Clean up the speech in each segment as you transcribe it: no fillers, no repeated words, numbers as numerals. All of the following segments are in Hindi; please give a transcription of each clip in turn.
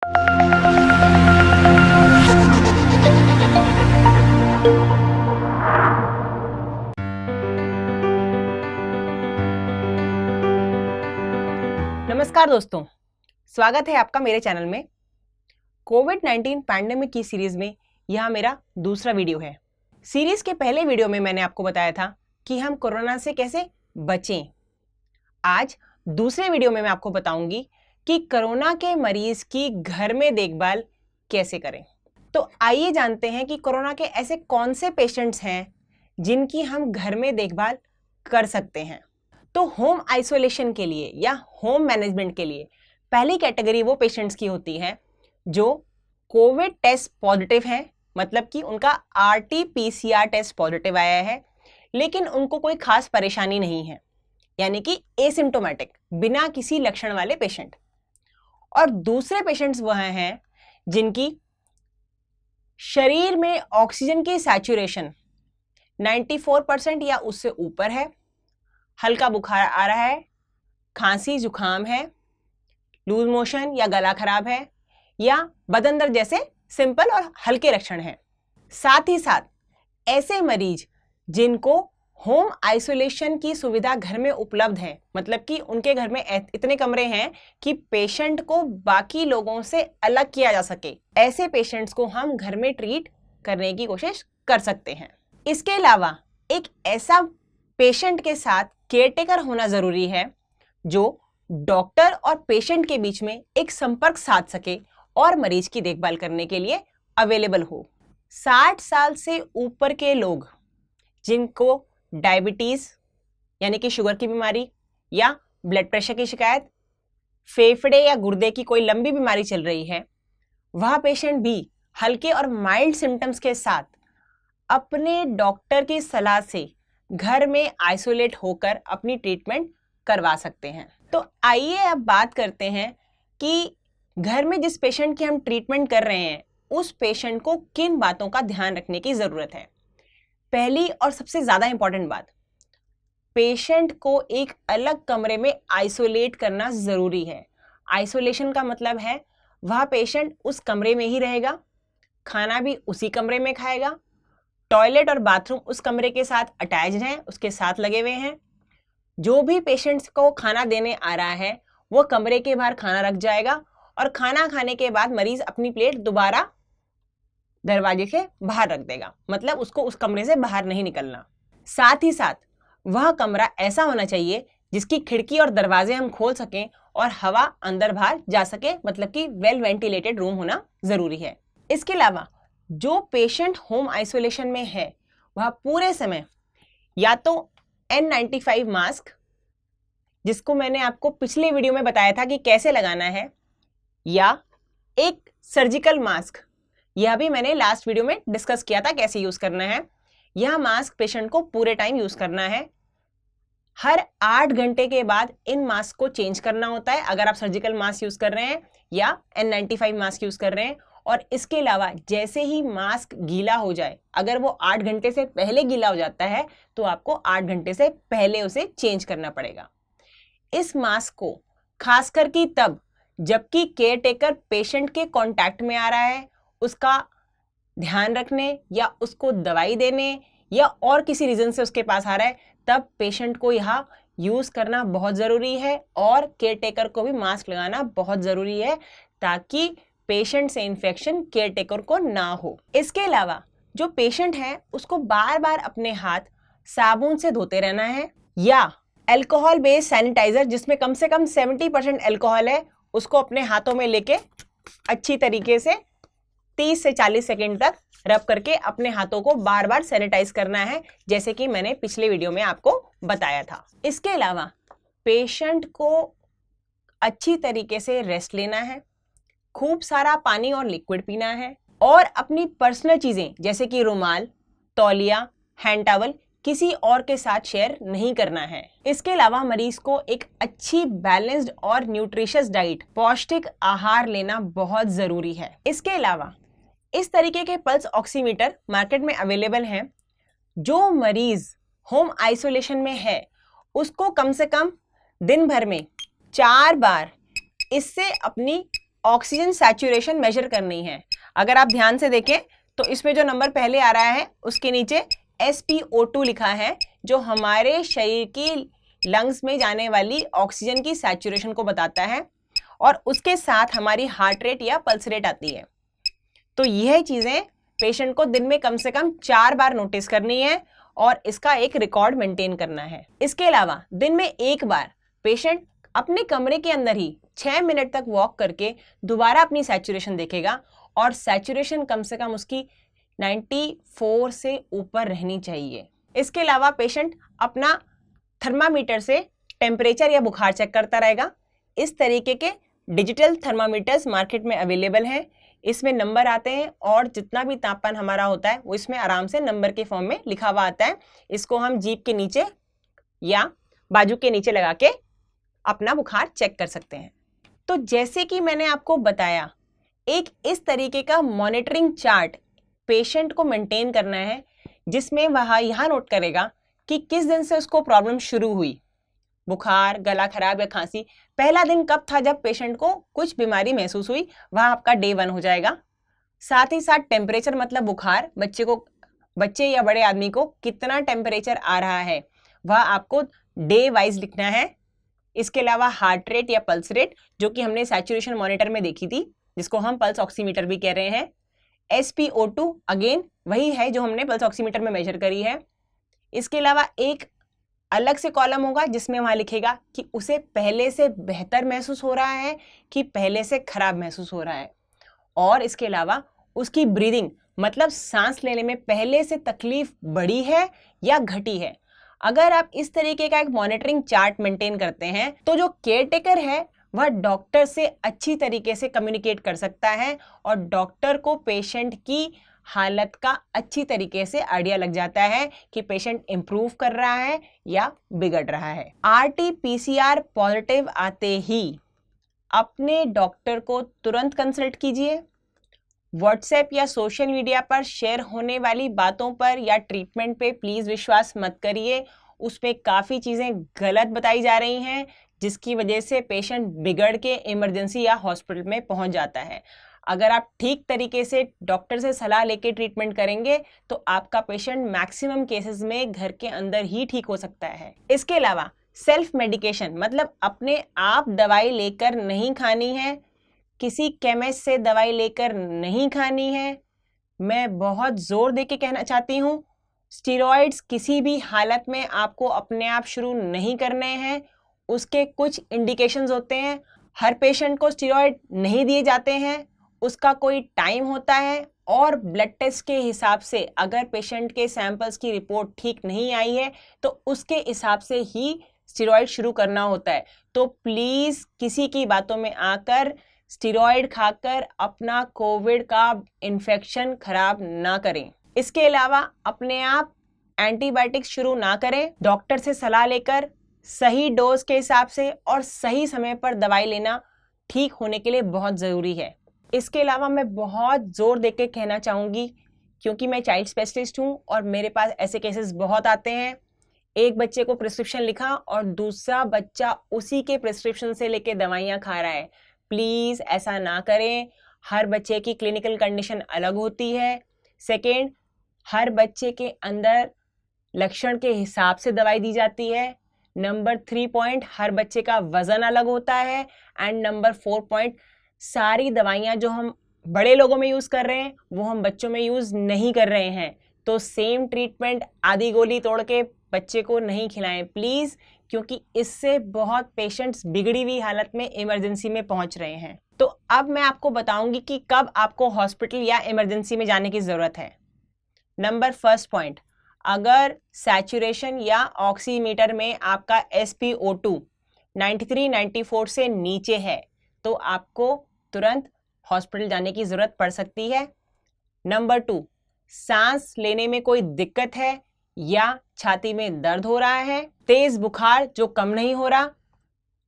नमस्कार दोस्तों, स्वागत है आपका मेरे चैनल में। कोविड-19 पैंडेमिक की सीरीज में यह मेरा दूसरा वीडियो है। सीरीज के पहले वीडियो में मैंने आपको बताया था कि हम कोरोना से कैसे बचें। आज दूसरे वीडियो में मैं आपको बताऊंगी कि कोरोना के मरीज की घर में देखभाल कैसे करें। तो आइए जानते हैं कि कोरोना के ऐसे कौन से पेशेंट्स हैं जिनकी हम घर में देखभाल कर सकते हैं। तो होम आइसोलेशन के लिए या होम मैनेजमेंट के लिए पहली कैटेगरी वो पेशेंट्स की होती है जो कोविड टेस्ट पॉजिटिव हैं, मतलब कि उनका RT-PCR टेस्ट पॉजिटिव आया है लेकिन उनको कोई खास परेशानी नहीं है, यानी कि एसिम्टोमेटिक, बिना किसी लक्षण वाले पेशेंट। और दूसरे पेशेंट्स वह हैं जिनकी शरीर में ऑक्सीजन की सैचुरेशन 94% या उससे ऊपर है, हल्का बुखार आ रहा है, खांसी जुकाम है, लूज मोशन या गला खराब है या बदन दर्द जैसे सिंपल और हल्के लक्षण हैं। साथ ही साथ ऐसे मरीज जिनको होम आइसोलेशन की सुविधा घर में उपलब्ध है, मतलब कि उनके घर में इतने कमरे हैं कि पेशेंट को बाकी लोगों से अलग किया जा सके, ऐसे पेशेंट्स को हम घर में ट्रीट करने की कोशिश कर सकते हैं। इसके अलावा एक ऐसा पेशेंट के साथ केयरटेकर होना जरूरी है जो डॉक्टर और पेशेंट के बीच में एक संपर्क साध सके और मरीज की देखभाल करने के लिए अवेलेबल हो। 60 साल से ऊपर के लोग जिनको डायबिटीज यानी कि शुगर की बीमारी या ब्लड प्रेशर की शिकायत, फेफड़े या गुर्दे की कोई लंबी बीमारी चल रही है, वह पेशेंट भी हल्के और माइल्ड सिम्टम्स के साथ अपने डॉक्टर की सलाह से घर में आइसोलेट होकर अपनी ट्रीटमेंट करवा सकते हैं। तो आइए अब बात करते हैं कि घर में जिस पेशेंट की हम ट्रीटमेंट कर रहे हैं उस पेशेंट को किन बातों का ध्यान रखने की जरूरत है। पहली और सबसे ज्यादा इंपॉर्टेंट बात, पेशेंट को एक अलग कमरे में आइसोलेट करना जरूरी है। आइसोलेशन का मतलब है वह पेशेंट उस कमरे में ही रहेगा, खाना भी उसी कमरे में खाएगा, टॉयलेट और बाथरूम उस कमरे के साथ अटैच्ड हैं, उसके साथ लगे हुए हैं। जो भी पेशेंट्स को खाना देने आ रहा है वो कमरे के बाहर खाना रख जाएगा और खाना खाने के बाद मरीज अपनी प्लेट दोबारा दरवाजे से बाहर रख देगा, मतलब उसको उस कमरे से बाहर नहीं निकलना। साथ ही साथ वह कमरा ऐसा होना चाहिए जिसकी खिड़की और दरवाजे हम खोल सकें और हवा अंदर बाहर जा सके, मतलब कि वेल वेंटिलेटेड रूम होना जरूरी है। इसके अलावा जो पेशेंट होम आइसोलेशन में है वह पूरे समय या तो N95 मास्क, जिसको मैंने आपको पिछले वीडियो में बताया था कि कैसे लगाना है, या एक सर्जिकल मास्क, यह भी मैंने लास्ट वीडियो में डिस्कस किया था कैसे यूज करना है। यह मास्क पेशेंट को पूरे टाइम यूज करना है। हर 8 घंटे के बाद इन मास्क को चेंज करना होता है अगर आप सर्जिकल मास्क यूज कर रहे हैं या N95 मास्क यूज कर रहे हैं। और इसके अलावा जैसे ही मास्क गीला हो जाए, अगर वो 8 घंटे से पहले गीला हो जाता है तो आपको 8 घंटे से पहले उसे चेंज करना पड़ेगा। इस मास्क को खासकर कि तब जबकि केयरटेकर पेशेंट के कांटेक्ट में आ रहा है, उसका ध्यान रखने या उसको दवाई देने या और किसी रीजन से उसके पास आ रहा है, तब पेशेंट को यह यूज करना बहुत जरूरी है और केयरटेकर को भी मास्क लगाना बहुत जरूरी है ताकि पेशेंट से इन्फेक्शन केयरटेकर को ना हो। इसके अलावा जो पेशेंट है उसको बार बार अपने हाथ साबुन से धोते रहना है या अल्कोहल बेस्ड सैनिटाइजर जिसमें कम से कम 70% अल्कोहल है, उसको अपने हाथों में लेके अच्छी तरीके से 30 से 40 सेकेंड तक रब करके अपने हाथों को बार बार सैनिटाइज करना है, जैसे कि मैंने पिछले वीडियो में आपको बताया था। इसके अलावा पेशेंट को अच्छी तरीके से रेस्ट लेना है, खूब सारा पानी और लिक्विड पीना है और अपनी पर्सनल चीजें जैसे कि रुमाल, तौलिया, हैंड टॉवल किसी और के साथ शेयर नहीं करना है। इसके अलावा मरीज को एक अच्छी बैलेंस्ड और न्यूट्रिशियस डाइट, पौष्टिक आहार लेना बहुत जरूरी है। इसके अलावा इस तरीके के पल्स ऑक्सीमीटर मार्केट में अवेलेबल हैं। जो मरीज होम आइसोलेशन में है उसको कम से कम दिन भर में 4 बार इससे अपनी ऑक्सीजन सैचुरेशन मेजर करनी है। अगर आप ध्यान से देखें तो इसमें जो नंबर पहले आ रहा है उसके नीचे SpO2 लिखा है, जो हमारे शरीर की लंग्स में जाने वाली ऑक्सीजन की सैचुरेशन को बताता है, और उसके साथ हमारी हार्ट रेट या पल्स रेट आती है। तो यह चीजें पेशेंट को दिन में कम से कम 4 बार नोटिस करनी है और इसका एक रिकॉर्ड मेंटेन करना है। इसके अलावा दिन में एक बार पेशेंट अपने कमरे के अंदर ही 6 मिनट तक वॉक करके दोबारा अपनी सैचुरेशन देखेगा, और सैचुरेशन कम से कम उसकी 94 से ऊपर रहनी चाहिए। इसके अलावा पेशेंट अपना थर्मामीटर से टेम्परेचर या बुखार चेक करता रहेगा। इस तरीके के डिजिटल थर्मामीटर्स मार्केट में अवेलेबल हैं। इसमें नंबर आते हैं और जितना भी तापमान हमारा होता है वो इसमें आराम से नंबर के फॉर्म में लिखा हुआ आता है। इसको हम जीभ के नीचे या बाजू के नीचे लगा के अपना बुखार चेक कर सकते हैं। तो जैसे कि मैंने आपको बताया, एक इस तरीके का मॉनिटरिंग चार्ट पेशेंट को मेंटेन करना है, जिसमें वह यहाँ नोट करेगा कि किस दिन से उसको प्रॉब्लम शुरू हुई, बुखार, गला खराब या खांसी। पहला दिन कब था जब पेशेंट को कुछ बीमारी महसूस हुई, वह आपका डे 1 हो जाएगा। साथ ही साथ टेम्परेचर मतलब बुखार, बच्चे या बड़े आदमी को कितना टेम्परेचर आ रहा है वह आपको डे वाइज लिखना है। इसके अलावा हार्ट रेट या पल्स रेट, जो कि हमने सैचुरेशन मॉनिटर में देखी थी, जिसको हम पल्स ऑक्सीमीटर भी कह रहे हैं। SpO2 अगेन वही है जो हमने पल्स ऑक्सीमीटर में मेजर करी है। इसके अलावा एक अलग से कॉलम होगा जिसमें वहां लिखेगा कि उसे पहले से बेहतर महसूस हो रहा है कि पहले से खराब महसूस हो रहा है, और इसके अलावा उसकी ब्रीदिंग मतलब सांस लेने में पहले से तकलीफ बढ़ी है या घटी है। अगर आप इस तरीके का एक मॉनिटरिंग चार्ट मेंटेन करते हैं तो जो केयरटेकर है वह डॉक्टर से अच्छी तरीके से कम्युनिकेट कर सकता है, और डॉक्टर को पेशेंट की हालत का अच्छी तरीके से आइडिया लग जाता है कि पेशेंट इंप्रूव कर रहा है या बिगड़ रहा है। RT-PCR पॉजिटिव आते ही अपने डॉक्टर को तुरंत कंसल्ट कीजिए। व्हाट्सएप या सोशल मीडिया पर शेयर होने वाली बातों पर या ट्रीटमेंट पे प्लीज विश्वास मत करिए। उसमें काफ़ी चीज़ें गलत बताई जा रही हैं, जिसकी वजह से पेशेंट बिगड़ के इमरजेंसी या हॉस्पिटल में पहुंच जाता है। अगर आप ठीक तरीके से डॉक्टर से सलाह लेके ट्रीटमेंट करेंगे तो आपका पेशेंट मैक्सिमम केसेस में घर के अंदर ही ठीक हो सकता है। इसके अलावा सेल्फ मेडिकेशन मतलब अपने आप दवाई लेकर नहीं खानी है, किसी केमिस्ट से दवाई लेकर नहीं खानी है। मैं बहुत जोर दे के कहना चाहती हूँ, स्टेरॉइड्स किसी भी हालत में आपको अपने आप शुरू नहीं करने हैं। उसके कुछ इंडिकेशंस होते हैं। हर पेशेंट को स्टेरॉइड नहीं दिए जाते हैं, उसका कोई टाइम होता है, और ब्लड टेस्ट के हिसाब से अगर पेशेंट के सैंपल्स की रिपोर्ट ठीक नहीं आई है तो उसके हिसाब से ही स्टेरॉइड शुरू करना होता है। तो प्लीज़ किसी की बातों में आकर स्टेरॉइड खाकर अपना कोविड का इन्फेक्शन खराब ना करें। इसके अलावा अपने आप एंटीबायोटिक्स शुरू ना करें। डॉक्टर से सलाह लेकर सही डोज के हिसाब से और सही समय पर दवाई लेना ठीक होने के लिए बहुत ज़रूरी है। इसके अलावा मैं बहुत ज़ोर देके कहना चाहूँगी, क्योंकि मैं चाइल्ड स्पेशलिस्ट हूँ और मेरे पास ऐसे केसेस बहुत आते हैं। एक बच्चे को प्रिस्क्रिप्शन लिखा और दूसरा बच्चा उसी के प्रिस्क्रिप्शन से लेके दवाइयाँ खा रहा है। प्लीज़ ऐसा ना करें। हर बच्चे की क्लिनिकल कंडीशन अलग होती है। सेकेंड, हर बच्चे के अंदर लक्षण के हिसाब से दवाई दी जाती है। नंबर 3 पॉइंट, हर बच्चे का वजन अलग होता है। एंड नंबर 4 पॉइंट, सारी दवाइयाँ जो हम बड़े लोगों में यूज़ कर रहे हैं वो हम बच्चों में यूज़ नहीं कर रहे हैं। तो सेम ट्रीटमेंट आधी गोली तोड़ के बच्चे को नहीं खिलाएं प्लीज़, क्योंकि इससे बहुत पेशेंट्स बिगड़ी हुई हालत में इमरजेंसी में पहुंच रहे हैं। तो अब मैं आपको बताऊंगी कि कब आपको हॉस्पिटल या इमरजेंसी में जाने की ज़रूरत है। नंबर 1 पॉइंट, अगर सैचुरेशन या ऑक्सीमीटर में आपका SpO2 93-94 से नीचे है तो आपको तुरंत हॉस्पिटल जाने की ज़रूरत पड़ सकती है। नंबर 2, सांस लेने में कोई दिक्कत है या छाती में दर्द हो रहा है, तेज बुखार जो कम नहीं हो रहा,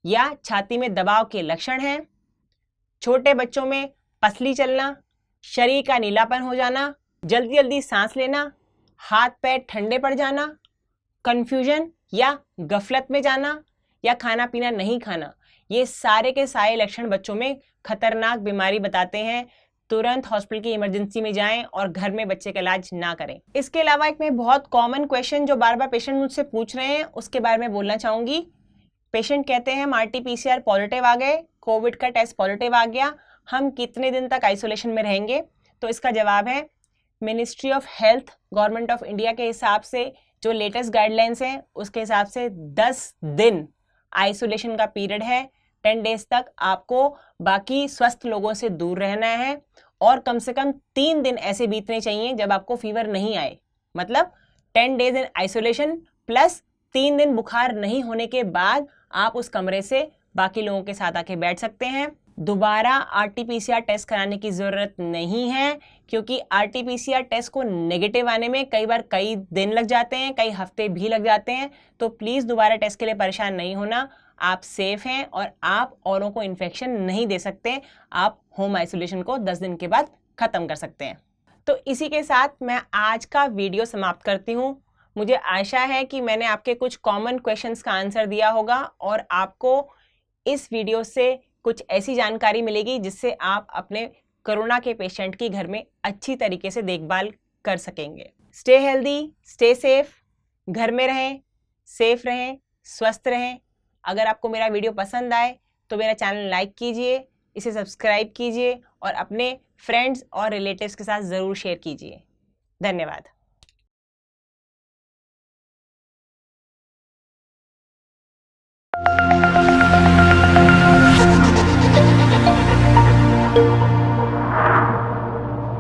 या छाती में दबाव के लक्षण हैं, छोटे बच्चों में पसली चलना, शरीर का नीलापन हो जाना, जल्दी जल्दी सांस लेना, हाथ पैर ठंडे पड़ जाना, कंफ्यूजन या गफलत में जाना, या खाना पीना नहीं खाना, ये सारे के सारे लक्षण बच्चों में खतरनाक बीमारी बताते हैं। तुरंत हॉस्पिटल की इमरजेंसी में जाएं और घर में बच्चे का इलाज ना करें। इसके अलावा एक मैं बहुत कॉमन क्वेश्चन जो बार बार पेशेंट मुझसे पूछ रहे हैं उसके बारे में बोलना चाहूंगी। पेशेंट कहते हैं हम RT-PCR पॉजिटिव आ गए, कोविड का टेस्ट पॉजिटिव आ गया, हम कितने दिन तक आइसोलेशन में रहेंगे? तो इसका जवाब है ministry of health government of India के हिसाब से जो लेटेस्ट गाइडलाइंस हैं उसके हिसाब से 10 दिन आइसोलेशन का पीरियड है। 10 डेज तक आपको बाकी स्वस्थ लोगों से दूर रहना है और कम से कम 3 दिन ऐसे बीतने चाहिए जब आपको फीवर नहीं आए। मतलब 10 डेज इन आइसोलेशन प्लस 3 दिन बुखार नहीं होने के बाद आप उस कमरे से बाकी लोगों के साथ आके बैठ सकते हैं। दोबारा RT-PCR टेस्ट कराने की ज़रूरत नहीं है क्योंकि RT-PCR टेस्ट को नेगेटिव आने में कई बार कई दिन लग जाते हैं, कई हफ्ते भी लग जाते हैं। तो प्लीज़ दोबारा टेस्ट के लिए परेशान नहीं होना। आप सेफ हैं और आप औरों को इन्फेक्शन नहीं दे सकते। आप होम आइसोलेशन को 10 दिन के बाद ख़त्म कर सकते हैं। तो इसी के साथ मैं आज का वीडियो समाप्त करती हूँ। मुझे आशा है कि मैंने आपके कुछ कॉमन क्वेश्चंस का आंसर दिया होगा और आपको इस वीडियो से कुछ ऐसी जानकारी मिलेगी जिससे आप अपने कोरोना के पेशेंट की घर में अच्छी तरीके से देखभाल कर सकेंगे। स्टे हेल्दी, स्टे सेफ, घर में रहें, सेफ रहें, स्वस्थ रहें। अगर आपको मेरा वीडियो पसंद आए तो मेरा चैनल लाइक कीजिए, इसे सब्सक्राइब कीजिए और अपने फ्रेंड्स और रिलेटिव्स के साथ ज़रूर शेयर कीजिए। धन्यवाद।